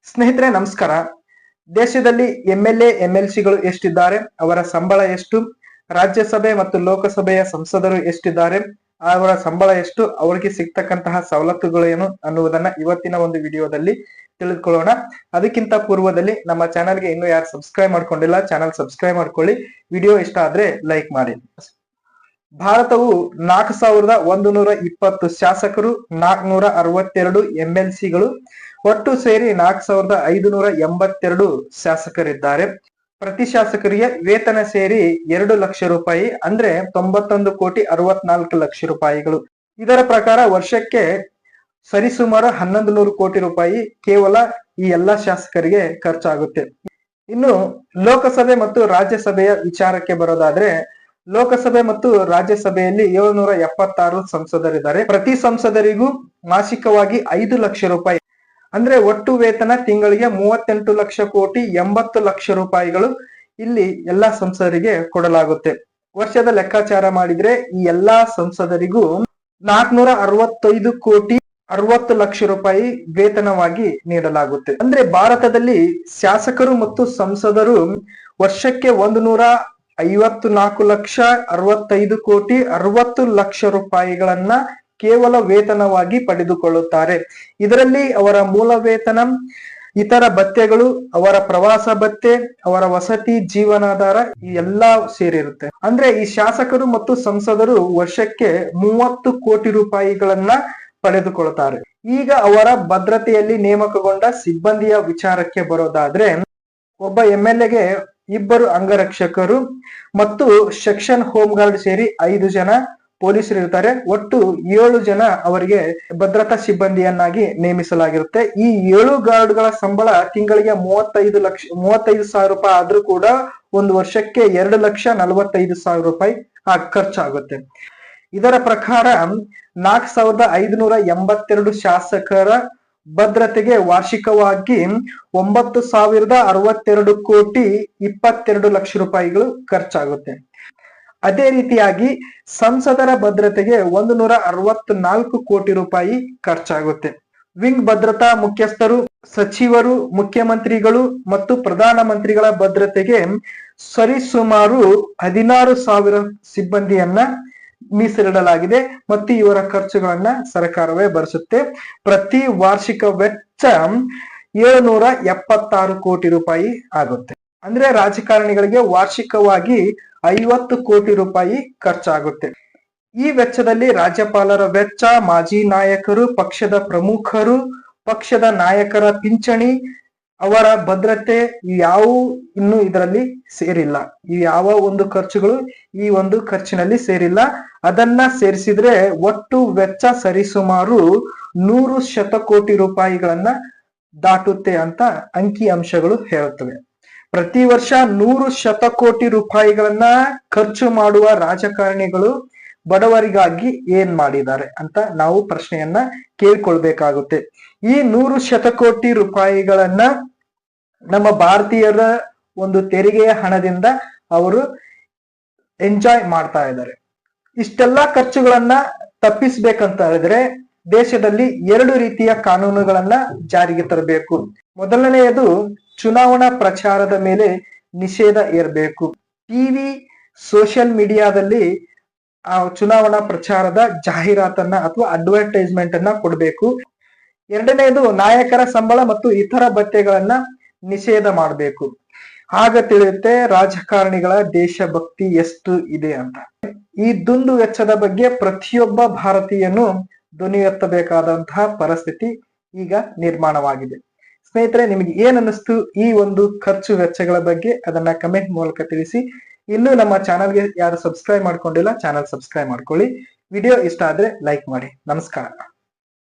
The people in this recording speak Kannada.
ಸ್ನೇಹಿತರೆ ನಮಸ್ಕಾರ. ದೇಶದಲ್ಲಿ ಎಂಎಲ್ಎ ಎಂಎಲ್ಸಿಗಳು ಎಷ್ಟಿದ್ದಾರೆ, ಅವರ ಸಂಬಳ ಎಷ್ಟು, ರಾಜ್ಯಸಭೆ ಮತ್ತು ಲೋಕಸಭೆಯ ಸಂಸದರು ಎಷ್ಟಿದ್ದಾರೆ, ಅವರ ಸಂಬಳ ಎಷ್ಟು, ಅವರಿಗೆ ಸಿಗ್ತಕ್ಕಂತಹ ಸವಲತ್ತುಗಳೇನು ಅನ್ನುವುದನ್ನ ಇವತ್ತಿನ ಒಂದು ವಿಡಿಯೋದಲ್ಲಿ ತಿಳಿದುಕೊಳ್ಳೋಣ. ಅದಕ್ಕಿಂತ ಪೂರ್ವದಲ್ಲಿ ನಮ್ಮ ಚಾನಲ್ಗೆ ಇನ್ನೂ ಯಾರು ಸಬ್ಸ್ಕ್ರೈಬ್ ಮಾಡ್ಕೊಂಡಿಲ್ಲ, ಚಾನಲ್ ಸಬ್ಸ್ಕ್ರೈಬ್ ಮಾಡ್ಕೊಳ್ಳಿ. ವಿಡಿಯೋ ಇಷ್ಟ ಆದ್ರೆ ಲೈಕ್ ಮಾಡಿ. ಭಾರತವು 4120 ಶಾಸಕರು, 462 ಎಂಎಲ್ಸಿಗಳು, ಒಟ್ಟು ಸೇರಿ 4582 ಶಾಸಕರಿದ್ದಾರೆ. ಪ್ರತಿ ಶಾಸಕರಿಗೆ ವೇತನ ಸೇರಿ 2 ಲಕ್ಷ ರೂಪಾಯಿ, ಅಂದ್ರೆ 91,64 ಲಕ್ಷ ರೂಪಾಯಿಗಳು. ಇದರ ಪ್ರಕಾರ ವರ್ಷಕ್ಕೆ ಸರಿಸುಮಾರು 1100 ಕೋಟಿ ರೂಪಾಯಿ ಕೇವಲ ಈ ಎಲ್ಲಾ ಶಾಸಕರಿಗೆ ಖರ್ಚಾಗುತ್ತೆ. ಇನ್ನು ಲೋಕಸಭೆ ಮತ್ತು ರಾಜ್ಯಸಭೆಯ ವಿಚಾರಕ್ಕೆ ಬರೋದಾದ್ರೆ, ಲೋಕಸಭೆ ಮತ್ತು ರಾಜ್ಯಸಭೆಯಲ್ಲಿ 776 ಸಂಸದರಿದ್ದಾರೆ. ಪ್ರತಿ ಸಂಸದರಿಗೂ ಮಾಸಿಕವಾಗಿ 5 ಲಕ್ಷ ರೂಪಾಯಿ, ಅಂದ್ರೆ ಒಟ್ಟು ವೇತನ ತಿಂಗಳಿಗೆ 38 ಲಕ್ಷ ಕೋಟಿ 80 ಲಕ್ಷ ರೂಪಾಯಿಗಳು ಇಲ್ಲಿ ಎಲ್ಲಾ ಸಂಸದರಿಗೆ ಕೊಡಲಾಗುತ್ತೆ. ವರ್ಷದ ಲೆಕ್ಕಾಚಾರ ಮಾಡಿದ್ರೆ ಈ ಎಲ್ಲಾ ಸಂಸದರಿಗೂ 465 ಕೋಟಿ 60 ಲಕ್ಷ ರೂಪಾಯಿ ವೇತನವಾಗಿ ನೀಡಲಾಗುತ್ತೆ. ಅಂದ್ರೆ ಭಾರತದಲ್ಲಿ ಶಾಸಕರು ಮತ್ತು ಸಂಸದರು ವರ್ಷಕ್ಕೆ 154 ಲಕ್ಷ 65 ಕೋಟಿ 60 ಲಕ್ಷ ರೂಪಾಯಿಗಳನ್ನ ಕೇವಲ ವೇತನವಾಗಿ ಪಡೆದುಕೊಳ್ಳುತ್ತಾರೆ. ಇದರಲ್ಲಿ ಅವರ ಮೂಲ ವೇತನ, ಇತರ ಭತ್ಯೆಗಳು, ಅವರ ಪ್ರವಾಸ ಭತ್ಯೆ, ಅವರ ವಸತಿ, ಜೀವನಾಧಾರ ಈ ಎಲ್ಲಾ ಸೇರಿರುತ್ತೆ. ಅಂದ್ರೆ ಈ ಶಾಸಕರು ಮತ್ತು ಸಂಸದರು ವರ್ಷಕ್ಕೆ 30 ಕೋಟಿ ರೂಪಾಯಿಗಳನ್ನ ಪಡೆದುಕೊಳ್ತಾರೆ. ಈಗ ಅವರ ಭದ್ರತೆಯಲ್ಲಿ ನೇಮಕಗೊಂಡ ಸಿಬ್ಬಂದಿಯ ವಿಚಾರಕ್ಕೆ ಬರೋದಾದ್ರೆ, ಒಬ್ಬ ಎಂಎಲ್ಎಗೆ 2 ಅಂಗರಕ್ಷಕರು ಮತ್ತು ಸೆಕ್ಷನ್ ಹೋಮ್ ಗಾರ್ಡ್ ಸೇರಿ 5 ಜನ ಪೊಲೀಸರು ಇರ್ತಾರೆ. ಒಟ್ಟು 7 ಜನ ಅವರಿಗೆ ಭದ್ರತಾ ಸಿಬ್ಬಂದಿಯನ್ನಾಗಿ ನೇಮಿಸಲಾಗಿರುತ್ತೆ. ಈ 7 ಗಾರ್ಡ್ಗಳ ಸಂಬಳ ತಿಂಗಳಿಗೆ 35,000 ರೂಪಾಯಿ ಆದ್ರೂ ಕೂಡ ಒಂದು ವರ್ಷಕ್ಕೆ 2,45,000 ರೂಪಾಯಿ ಖರ್ಚಾಗುತ್ತೆ. ಇದರ ಪ್ರಕಾರ 4,582 ಶಾಸಕರ ಭದ್ರತೆಗೆ ವಾರ್ಷಿಕವಾಗಿ 9,062 ಕೋಟಿ 22 ಲಕ್ಷ ರೂಪಾಯಿಗಳು ಖರ್ಚಾಗುತ್ತೆ. ಅದೇ ರೀತಿಯಾಗಿ ಸಂಸದರ ಭದ್ರತೆಗೆ 164 ಕೋಟಿ ರೂಪಾಯಿ ಖರ್ಚಾಗುತ್ತೆ. ವಿಂಗ್ ಭದ್ರತಾ ಮುಖ್ಯಸ್ಥರು, ಸಚಿವರು, ಮುಖ್ಯಮಂತ್ರಿಗಳು ಮತ್ತು ಪ್ರಧಾನ ಮಂತ್ರಿಗಳ ಭದ್ರತೆಗೆ ಸರಿಸುಮಾರು 16,000 ಸಿಬ್ಬಂದಿಯನ್ನ ಮೀಸಲಿಡಲಾಗಿದೆ ಮತ್ತು ಇವರ ಖರ್ಚುಗಳನ್ನ ಸರ್ಕಾರವೇ ಭರಿಸುತ್ತೆ. ಪ್ರತಿ ವಾರ್ಷಿಕ ವೆಚ್ಚ 776 ಕೋಟಿ ರೂಪಾಯಿ ಆಗುತ್ತೆ. ಅಂದ್ರೆ ರಾಜಕಾರಣಿಗಳಿಗೆ ವಾರ್ಷಿಕವಾಗಿ 50 ಕೋಟಿ ರೂಪಾಯಿ ಖರ್ಚಾಗುತ್ತೆ. ಈ ವೆಚ್ಚದಲ್ಲಿ ರಾಜ್ಯಪಾಲರ ವೆಚ್ಚ, ಮಾಜಿ ನಾಯಕರು, ಪಕ್ಷದ ಪ್ರಮುಖರು, ಪಕ್ಷದ ನಾಯಕರ ಪಿಂಚಣಿ, ಅವರ ಭದ್ರತೆ ಯಾವ ಇನ್ನು ಇದರಲ್ಲಿ ಸೇರಿಲ್ಲ. ಈ ಯಾವ ಒಂದು ಖರ್ಚುಗಳು ಈ ಒಂದು ಖರ್ಚಿನಲ್ಲಿ ಸೇರಿಲ್ಲ. ಅದನ್ನ ಸೇರಿಸಿದ್ರೆ ಒಟ್ಟು ವೆಚ್ಚ ಸರಿಸುಮಾರು 100 ಶತಕೋಟಿ ರೂಪಾಯಿಗಳನ್ನ ದಾಟುತ್ತೆ ಅಂತ ಅಂಕಿ ಅಂಶಗಳು ಹೇಳುತ್ತವೆ. ಪ್ರತಿ ವರ್ಷ 100 ಶತಕೋಟಿ ರೂಪಾಯಿಗಳನ್ನ ಖರ್ಚು ಮಾಡುವ ರಾಜಕಾರಣಿಗಳು ಬಡವರಿಗಾಗಿ ಏನ್ ಮಾಡಿದ್ದಾರೆ ಅಂತ ನಾವು ಪ್ರಶ್ನೆಯನ್ನ ಕೇಳ್ಕೊಳ್ಬೇಕಾಗುತ್ತೆ. ಈ 100 ಶತಕೋಟಿ ರೂಪಾಯಿಗಳನ್ನ ನಮ್ಮ ಭಾರತೀಯರ ಒಂದು ತೆರಿಗೆಯ ಹಣದಿಂದ ಅವರು ಎಂಜಾಯ್ ಮಾಡ್ತಾ ಇದ್ದಾರೆ. ಇಷ್ಟೆಲ್ಲಾ ಖರ್ಚುಗಳನ್ನ ತಪ್ಪಿಸ್ಬೇಕಂತ ಹೇಳಿದ್ರೆ ದೇಶದಲ್ಲಿ 2 ರೀತಿಯ ಕಾನೂನುಗಳನ್ನ ಜಾರಿಗೆ ತರಬೇಕು. ಮೊದಲನೆಯದು ಚುನಾವಣಾ ಪ್ರಚಾರದ ಮೇಲೆ ನಿಷೇಧ ಇರಬೇಕು. ಟಿವಿ, ಸೋಷಿಯಲ್ ಮೀಡಿಯಾದಲ್ಲಿ ಆ ಚುನಾವಣಾ ಪ್ರಚಾರದ ಜಾಹೀರಾತನ್ನ ಅಥವಾ ಅಡ್ವರ್ಟೈಸ್ಮೆಂಟ್ ಅನ್ನ ಕೊಡಬೇಕು. ಎರಡನೆಯದು ನಾಯಕರ ಸಂಬಳ ಮತ್ತು ಇತರ ಭತ್ಯೆಗಳನ್ನ ನಿಷೇಧ ಮಾಡಬೇಕು. ಆಗ ತಿಳಿಯುತ್ತೆ ರಾಜಕಾರಣಿಗಳ ದೇಶಭಕ್ತಿ ಎಷ್ಟು ಇದೆ ಅಂತ. ಈ ದುಂದು ವೆಚ್ಚದ ಬಗ್ಗೆ ಪ್ರತಿಯೊಬ್ಬ ಭಾರತೀಯನು ಧ್ವನಿ ಎತ್ತಬೇಕಾದಂತಹ ಪರಿಸ್ಥಿತಿ ಈಗ ನಿರ್ಮಾಣವಾಗಿದೆ. ಸ್ನೇಹಿತರೆ, ನಿಮಗೆ ಏನ್ ಅನ್ನಿಸ್ತು ಈ ಒಂದು ಖರ್ಚು ವೆಚ್ಚಗಳ ಬಗ್ಗೆ ಅದನ್ನ ಕಮೆಂಟ್ ಮೂಲಕ ತಿಳಿಸಿ. ಇನ್ನು ನಮ್ಮ ಚಾನಲ್ಗೆ ಯಾರು ಸಬ್ಸ್ಕ್ರೈಬ್ ಮಾಡ್ಕೊಂಡಿಲ್ಲ, ಚಾನಲ್ ಸಬ್ಸ್ಕ್ರೈಬ್ ಮಾಡ್ಕೊಳ್ಳಿ. ವಿಡಿಯೋ ಇಷ್ಟ ಆದ್ರೆ ಲೈಕ್ ಮಾಡಿ. ನಮಸ್ಕಾರ.